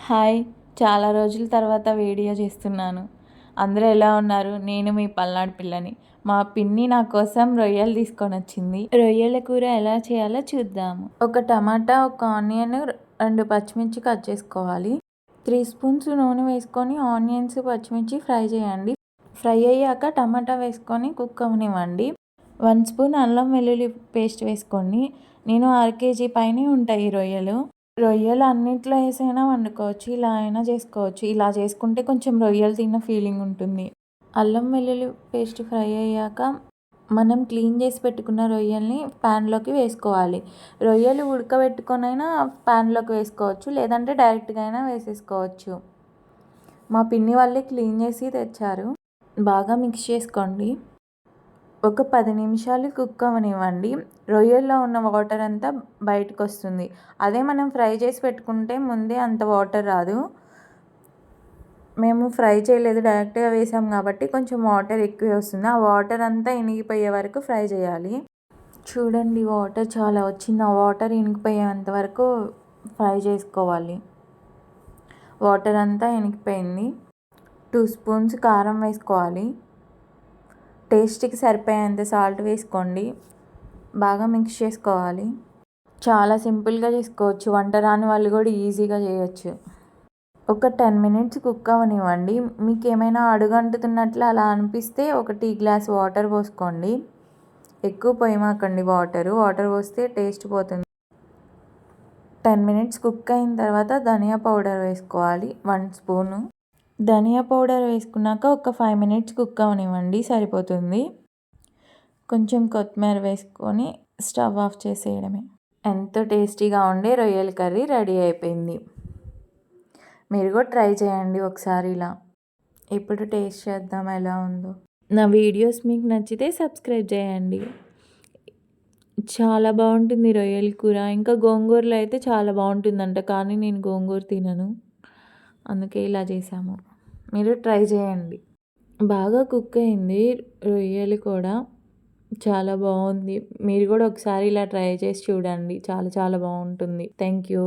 Hi, చాలా రోజుల తర్వాత వీడియో చేస్తున్నాను. అందరూ ఎలా ఉన్నారు? నేను మీ పల్నాడు పిల్లని. మా పిన్ని నా కోసం రొయ్యలు తీసుకొని వచ్చింది. రొయ్యల కూర ఎలా చేయాలో చూద్దాము. ఒక టమాటా, ఒక ఆనియన్, 2 పచ్చిమిర్చి కట్ చేసుకోవాలి. 3 స్పూన్స్ నూనె వేసుకొని ఆనియన్స్, పచ్చిమిర్చి ఫ్రై చేయండి. ఫ్రై అయ్యాక టమాటా వేసుకొని కుక్ అవనివ్వండి. 1 స్పూన్ అల్లం వెల్లుల్లి పేస్ట్ వేసుకోండి. నేను 1/2 కేజీ పైనే ఉంటాయి రొయ్యలు అన్నిట్లో వేసైనా వండుకోవచ్చు, ఇలా అయినా చేసుకోవచ్చు. ఇలా చేసుకుంటే కొంచెం రొయ్యలు తిన్న ఫీలింగ్ ఉంటుంది. అల్లం వెల్లుల్లి పేస్ట్ ఫ్రై అయ్యాక మనం క్లీన్ చేసి పెట్టుకున్న రొయ్యల్ని ప్యాన్లోకి వేసుకోవాలి. రొయ్యలు ఉడకబెట్టుకొనైనా ప్యాన్లోకి వేసుకోవచ్చు, లేదంటే డైరెక్ట్గా అయినా వేసేసుకోవచ్చు. మా పిన్ని వాళ్ళే క్లీన్ చేసి తెచ్చారు. బాగా మిక్స్ చేసుకోండి. ఒక 10 నిమిషాలు కుక్ అవ్వనివ్వండి. రొయ్యల్లో ఉన్న వాటర్ అంతా బయటకు వస్తుంది. అదే మనం ఫ్రై చేసి పెట్టుకుంటే ముందే అంత వాటర్ రాదు. మేము ఫ్రై చేయలేదు, డైరెక్ట్గా వేసాం కాబట్టి కొంచెం వాటర్ ఎక్కువే వస్తుంది. ఆ వాటర్ అంతా ఇనిగిపోయే వరకు ఫ్రై చేయాలి. చూడండి, వాటర్ చాలా వచ్చింది. ఆ వాటర్ ఇనిగిపోయేంత వరకు ఫ్రై చేసుకోవాలి. వాటర్ అంతా ఇనిగిపోయింది. 2 స్పూన్స్ కారం వేసుకోవాలి. టేస్ట్కి సరిపోయేంత సాల్ట్ వేసుకోండి. బాగా మిక్స్ చేసుకోవాలి. చాలా సింపుల్గా చేసుకోవచ్చు. వంట రాని వాళ్ళు కూడా ఈజీగా చేయొచ్చు. ఒక 10 మినిట్స్ కుక్ అవ్వనివ్వండి. మీకు ఏమైనా అడుగంటుతున్నట్లు అలా అనిపిస్తే ఒక టీ గ్లాస్ వాటర్ పోసుకోండి. ఎక్కువ పోయమాకండి. వాటర్ పోస్తే టేస్ట్ పోతుంది. 10 మినిట్స్ కుక్ అయిన తర్వాత ధనియా పౌడర్ వేసుకోవాలి, 1 స్పూను. ధనియా పౌడర్ వేసుకున్నాక ఒక 5 మినిట్స్ కుక్ అవనివ్వండి, సరిపోతుంది. కొంచెం కొత్తిమీర వేసుకొని స్టవ్ ఆఫ్ చేసేయడమే. ఎంతో టేస్టీగా ఉండే రొయ్యల కర్రీ రెడీ అయిపోయింది. మీరు కూడా ట్రై చేయండి ఒకసారి ఇలా. ఇప్పుడు టేస్ట్ చేద్దాం ఎలా ఉందో. నా వీడియోస్ మీకు నచ్చితే సబ్స్క్రైబ్ చేయండి. చాలా బాగుంటుంది రొయ్యల కూర. ఇంకా గోంగూరలో అయితే చాలా బాగుంటుందంట, కానీ నేను గోంగూర తినను, అందుకే ఇలా చేసాము. మీరు ట్రై చేయండి. బాగా కుక్ అయింది రొయ్యలు కూడా, చాలా బాగుంది. మీరు కూడా ఒకసారి ఇలా ట్రై చేసి చూడండి, చాలా చాలా బాగుంటుంది. Thank you.